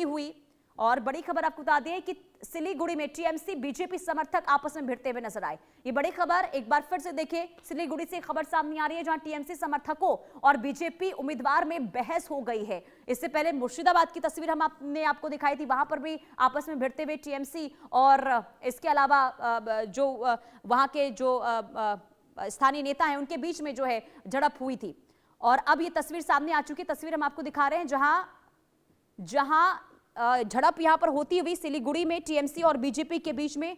हुई और बड़ी खबर आपको बता दें कि सिलीगुड़ी में टीएमसी बीजेपी समर्थक आपस में भिड़ते हुए नजर आए। ये बड़ी खबर एक बार फिर से देखें, सिलीगुड़ी से खबर सामने आ रही है जहां टीएमसी समर्थकों और बीजेपी उम्मीदवार में बहस हो गई है। इससे पहले मुर्शिदाबाद की तस्वीर हमने आपको दिखाई थी, वहां पर भी आपस में भिड़ते हुए टीएमसी और इसके अलावा जो वहां के जो स्थानीय नेता हैं उनके बीच में जो है झड़प हुई थी। और अब ये तस्वीर सामने आ चुकी है, तस्वीर हम आपको दिखा रहे हैं जहां झड़प यहां पर होती हुई सिलीगुड़ी में टीएमसी और बीजेपी के बीच में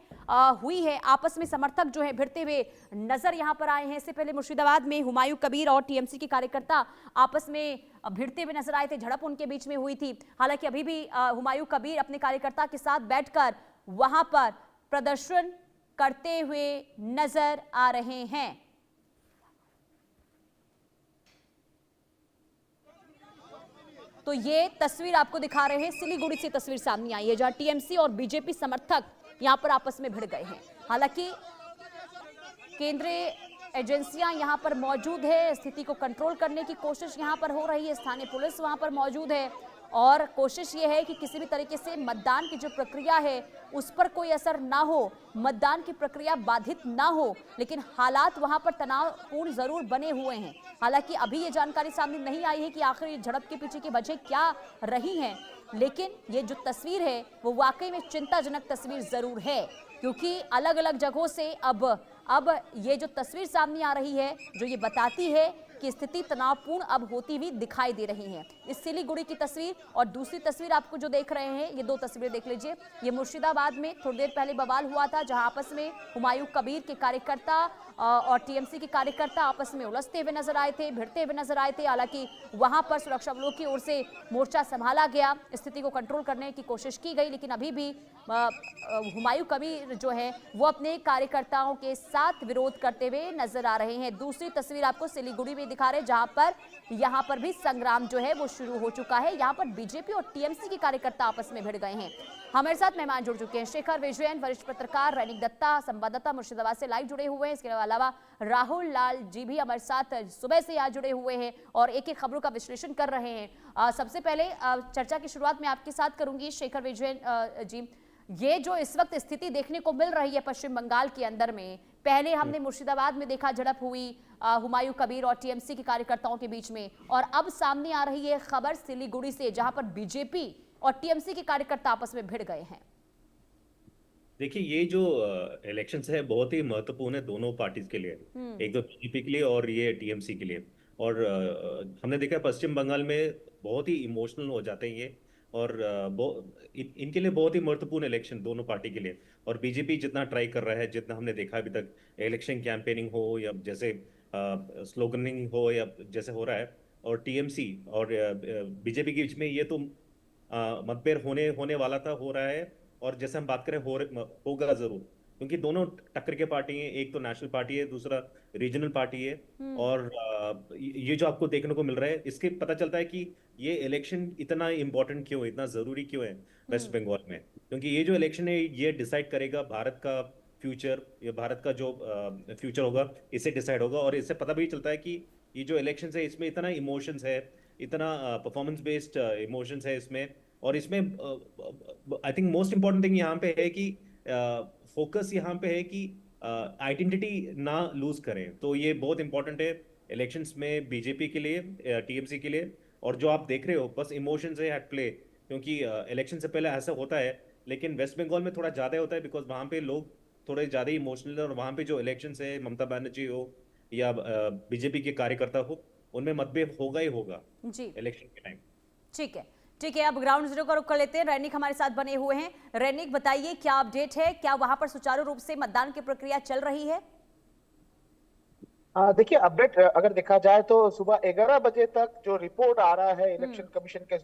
हुई है। आपस में समर्थक जो है भिड़ते हुए नजर यहां पर आए हैं। इससे पहले मुर्शिदाबाद में हुमायूं कबीर और टीएमसी के कार्यकर्ता आपस में भिड़ते हुए नजर आए थे, झड़प उनके बीच में हुई थी। हालांकि अभी भी हुमायूं कबीर अपने कार्यकर्ता के साथ बैठकर वहां पर प्रदर्शन करते हुए नजर आ रहे हैं। तो ये तस्वीर आपको दिखा रहे हैं, सिलीगुड़ी से तस्वीर सामने आई है जहां टीएमसी और बीजेपी समर्थक यहां पर आपस में भिड़ गए हैं। हालांकि केंद्रीय एजेंसियां यहां पर मौजूद है, स्थिति को कंट्रोल करने की कोशिश यहां पर हो रही है, स्थानीय पुलिस वहां पर मौजूद है और कोशिश ये है कि किसी भी तरीके से मतदान की जो प्रक्रिया है उस पर कोई असर ना हो, मतदान की प्रक्रिया बाधित ना हो। लेकिन हालात वहां पर तनावपूर्ण जरूर बने हुए हैं। हालांकि अभी ये जानकारी सामने नहीं आई है कि आखिर ये झड़प के पीछे की वजह क्या रही है, लेकिन ये जो तस्वीर है वो वाकई में चिंताजनक तस्वीर जरूर है, क्योंकि अलग अलग जगहों से अब ये जो तस्वीर सामने आ रही है जो ये बताती है कि स्थिति तनावपूर्ण अब होती हुई दिखाई दे रही है। इस सिलीगुड़ी की तस्वीर और दूसरी तस्वीर आपको जो देख रहे हैं, ये दो तस्वीरें देख लीजिए। ये मुर्शिदाबाद में थोड़ी देर पहले बवाल हुआ था जहां आपस में हुमायूं कबीर के कार्यकर्ता और टीएमसी के कार्यकर्ता आपस में उलझते हुए नजर आए थे, भिड़ते हुए नजर आए थे। हालांकि वहां पर सुरक्षा बलों की ओर से मोर्चा संभाला गया, स्थिति को कंट्रोल करने की कोशिश की गई, लेकिन अभी भी हुमायूं कबीर जो है वो अपने कार्यकर्ताओं के साथ विरोध करते हुए नजर आ रहे हैं। दूसरी तस्वीर आपको सिलीगुड़ी में दिखा रहे हैं जहां यहां पर भी संग्राम जो है वो शुरू हो चुका है। यहां पर बीजेपी और टीएमसी के कार्यकर्ता आपस में भिड़ गए हैं। हमारे साथ मेहमान जुड़ चुके हैं, शेखर विजयन वरिष्ठ पत्रकार, रैनिक दत्ता संवाददाता मुर्शिदाबाद से लाइव जुड़े हुए हैं। इसके अलावा राहुल लाल जी भी हमारे साथ सुबह से यहाँ जुड़े हुए हैं और एक एक खबरों का विश्लेषण कर रहे हैं। सबसे पहले चर्चा की शुरुआत मैं आपके साथ करूंगी शेखर विजयन जी। ये जो इस वक्त स्थिति देखने को मिल रही है पश्चिम बंगाल के अंदर में, पहले हमने मुर्शिदाबाद में देखा झड़प हुई हुमायूं कबीर और टीएमसी के कार्यकर्ताओं के बीच में, और अब सामने आ रही है खबर सिलीगुड़ी से जहां पर बीजेपी और टीएमसी के कार्यकर्ता आपस में भिड़ गए हैं। देखिए, ये जो इलेक्शंस है बहुत ही महत्वपूर्ण है दोनों पार्टीज के लिए, एक तो बीजेपी के लिए और ये टीएमसी के लिए। और हमने देखा पश्चिम बंगाल में बहुत ही इमोशनल हो जाते हैं ये, और इनके लिए बहुत ही महत्वपूर्ण इलेक्शन दोनों पार्टी के लिए। और बीजेपी जितना ट्राई कर रहा है, जितना हमने देखा अभी तक, इलेक्शन कैंपेनिंग हो या जैसे स्लोगनिंग हो या जैसे हो रहा है, और टीएमसी और बीजेपी के बीच में ये तो मतभेद होने होने वाला था, हो रहा है। और जैसे हम बात करें होगा जरूर, क्योंकि दोनों टक्कर के पार्टी हैं, एक तो नेशनल पार्टी है, दूसरा रीजनल पार्टी है। और ये जो आपको देखने को मिल रहा है, इसके पता चलता है कि ये इलेक्शन इतना इम्पोर्टेंट क्यों है, इतना जरूरी क्यों है वेस्ट बंगाल में। क्योंकि ये जो इलेक्शन है ये डिसाइड करेगा भारत का फ्यूचर, या भारत का जो फ्यूचर होगा इससे डिसाइड होगा। और इससे पता भी चलता है कि ये जो इलेक्शन है इसमें इतना इमोशंस है, इतना परफॉर्मेंस बेस्ड इमोशंस है इसमें। और इसमें I think most important thing यहाँ पे है कि फोकस यहाँ पे है कि आइडेंटिटी ना लूज करें। तो ये बहुत इंपॉर्टेंट है इलेक्शंस में बीजेपी के लिए, टीएमसी के लिए। और जो आप देख रहे हो बस इमोशंस है एट प्ले, क्योंकि इलेक्शन से पहले ऐसा होता है, लेकिन वेस्ट बंगाल में थोड़ा ज्यादा होता है बिकॉज वहाँ पे लोग थोड़े ज्यादा इमोशनल है। और वहाँ पे जो इलेक्शंस है, ममता बनर्जी हो या बीजेपी के कार्यकर्ता हो, उनमें मतभेद होगा ही होगा इलेक्शन के टाइम। ठीक है, ठीक है। अब ग्राउंड जीरो का रुख कर लेते हैं, रैनिक हमारे साथ बने हुए हैं। रैनिक बताइए क्या अपडेट है, क्या वहां पर सुचारू रूप से मतदान की प्रक्रिया चल रही है? देखिए, अपडेट अगर देखा जाए तो सुबह 11 बजे तक जो रिपोर्ट आ रहा है इलेक्शन कमीशन के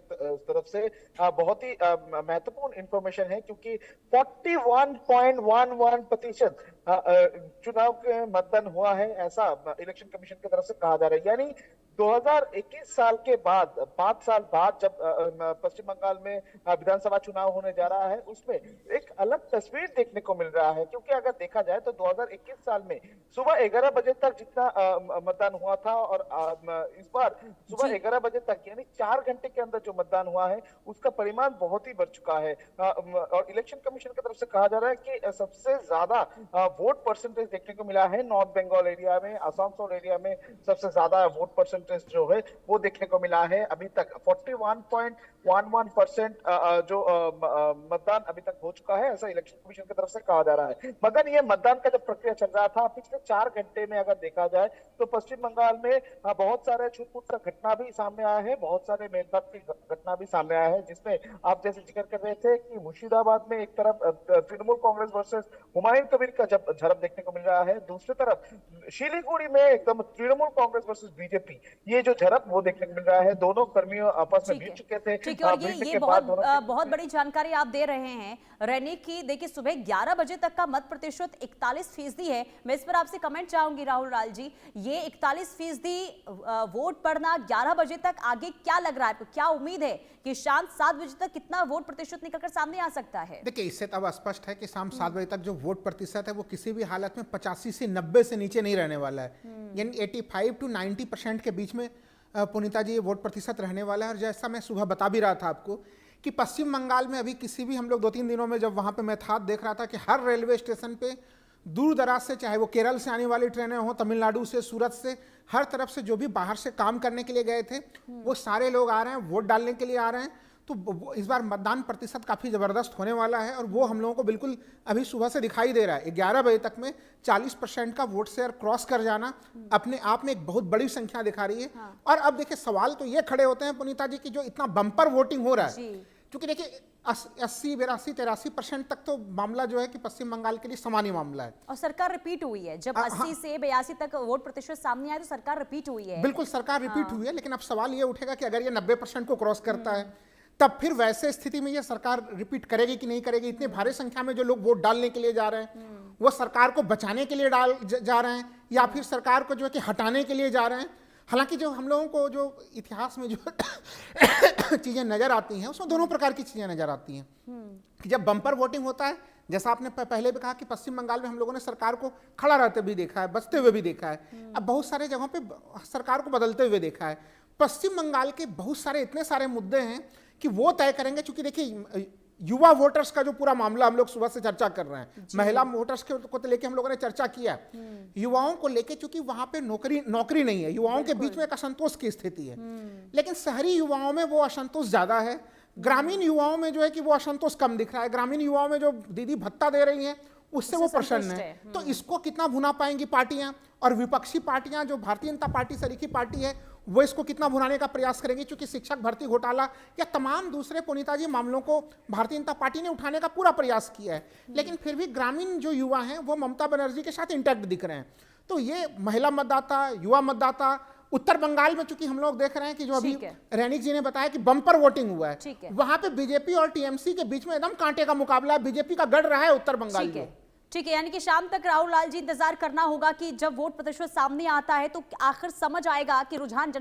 तरफ से बहुत ही महत्वपूर्ण इंफॉर्मेशन है, क्योंकि 41.11% चुनाव के मतदान हुआ है, ऐसा इलेक्शन कमीशन की तरफ से कहा जा रहा है। यानी 2021 साल के बाद 5 साल बाद जब पश्चिम बंगाल में विधानसभा चुनाव होने जा रहा है, उसमें एक अलग तस्वीर देखने को मिल रहा है। क्योंकि अगर देखा जाए तो 2021 साल में सुबह 11 बजे तक जितना मतदान हुआ था, और इस बार सुबह 11 बजे तक यानी 4 घंटे के अंदर जो मतदान हुआ है उसका परिमाण बहुत ही बढ़ चुका है। और इलेक्शन कमीशन की तरफ से कहा जा रहा है कि सबसे ज्यादा वोट परसेंटेज देखने को मिला है नॉर्थ बंगाल एरिया में, आसनसोल एरिया में सबसे ज्यादा वोट परसेंटेज जो है वो देखने को मिला है। अभी तक 41.11% जो मतदान अभी तक हो चुका है, ऐसा इलेक्शन कमीशन की तरफ से कहा जा रहा है। मगर ये मतदान का जब प्रक्रिया चल रहा था, पिछले 4 घंटे में अगर देखा जाए तो पश्चिम बंगाल में बहुत सारे छूट-फूट का घटना भी सामने आया है, बहुत सारे मेलभाव की घटना भी सामने आया है, जिसमें आप जैसे जिक्र कर रहे थे कि मुर्शिदाबाद में एक तरफ तृणमूल कांग्रेस वर्सेस हुमायूं कबीर का जब झड़प देखने को मिल रहा है, दूसरी तरफ शिलीगुड़ी में एकदम तृणमूल कांग्रेस वर्सेस बीजेपी ये जो झड़प वो देखने को मिल रहा है। दोनों कर्मियों आपस में भिड़ चुके थे। ठीक है, और ये बहुत बड़ी जानकारी आप दे रहे हैं रहने की। देखिए, सुबह 11 बजे तक का मत प्रतिशत 41% है। मैं इस पर आपसे कमेंट चाहूंगी राहुल लाल जी, ये 41% वोट पड़ना 11 बजे तक, आगे क्या लग रहा है आपको? क्या उम्मीद है कि शाम 7 बजे तक कितना वोट प्रतिशत निकलकर सामने आ सकता है? देखिए, इससे तो अब स्पष्ट है कि शाम 7 बजे तक जो वोट प्रतिशत है वो किसी भी हालत में 85 से 90 से नीचे नहीं रहने वाला है। यानी 85 to 90% के बीच में पुनीता जी वोट प्रतिशत रहने वाला है। और जैसा मैं सुबह बता भी रहा था आपको कि पश्चिम बंगाल में अभी किसी भी, हम लोग 2-3 दिनों में जब वहाँ पे मैं था, देख रहा था कि हर रेलवे स्टेशन पे दूर दराज से, चाहे वो केरल से आने वाली ट्रेनें हो, तमिलनाडु से, सूरत से, हर तरफ से जो भी बाहर से काम करने के लिए गए थे वो सारे लोग आ रहे हैं, वोट डालने के लिए आ रहे हैं। तो इस बार मतदान प्रतिशत काफ़ी ज़बरदस्त होने वाला है और वो हम लोगों को बिल्कुल अभी सुबह से दिखाई दे रहा है। 11 बजे तक में 40% का वोट शेयर क्रॉस कर जाना अपने आप में एक बहुत बड़ी संख्या दिखा रही है। और अब देखिए, सवाल तो ये खड़े होते हैं पुनीता जी की जो इतना बम्पर वोटिंग हो रहा है, क्योंकि देखिए 80, 82, 83% तक तो मामला जो है कि पश्चिम बंगाल के लिए सामान्य मामला है। और सरकार रिपीट हुई है, जब 80 से 82 तक वोट प्रतिशत सामने आया तो सरकार रिपीट हुई है। बिल्कुल, सरकार रिपीट हुई है, लेकिन अब सवाल ये उठेगा कि अगर ये 90% को क्रॉस करता है तब फिर वैसे स्थिति में ये सरकार रिपीट करेगी कि नहीं करेगी। इतने भारी संख्या में जो लोग वोट डालने के लिए जा रहे हैं वो सरकार को बचाने के लिए जा रहे हैं या फिर सरकार को जो है कि हटाने के लिए जा रहे हैं। हालांकि जो हम लोगों को जो इतिहास में जो चीज़ें नज़र आती हैं उसमें दोनों प्रकार की चीज़ें नज़र आती हैं कि जब बम्पर वोटिंग होता है, जैसा आपने पहले भी कहा कि पश्चिम बंगाल में हम लोगों ने सरकार को खड़ा रहते भी देखा है, बचते हुए भी देखा है, अब बहुत सारे जगहों पे सरकार को बदलते हुए देखा है। पश्चिम बंगाल के बहुत सारे इतने सारे मुद्दे हैं कि वो तय करेंगे। चूंकि देखिए, युवा वोटर्स का जो पूरा मामला हम लोग सुबह से चर्चा कर रहे हैं, महिला वोटर्स को तो लेके हम लोगों ने चर्चा किया, युवाओं को लेके, चूंकि वहां पे नौकरी नहीं है, युवाओं के बीच में एक असंतोष की स्थिति है। लेकिन शहरी युवाओं में वो असंतोष ज्यादा है, ग्रामीण युवाओं में जो है कि वो असंतोष कम दिख रहा है। ग्रामीण युवाओं में जो दीदी भत्ता दे रही है उससे वो प्रसन्न है। तो इसको कितना भुना पाएंगी पार्टियां, और विपक्षी पार्टियां जो भारतीय जनता पार्टी सरीखी पार्टी है वो इसको कितना भुनाने का प्रयास करेंगी। क्योंकि शिक्षक भर्ती घोटाला या तमाम दूसरे पुनीता जी मामलों को भारतीय जनता पार्टी ने उठाने का पूरा प्रयास किया है, लेकिन फिर भी ग्रामीण जो युवा हैं वो ममता बनर्जी के साथ इंटैक्ट दिख रहे हैं। तो ये महिला मतदाता, युवा मतदाता, उत्तर बंगाल में चूंकि हम लोग देख रहे हैं कि जो अभी रैनिक जी ने बताया कि बम्पर वोटिंग हुआ है, वहां पे बीजेपी और टीएमसी के बीच में एकदम कांटे का मुकाबला है, बीजेपी का गढ़ रहा है उत्तर बंगाल में। ठीक है, यानी कि शाम तक राहुल लाल जी इंतजार करना होगा कि जब वोट प्रतिशत सामने आता है तो आखिर समझ आएगा कि रुझान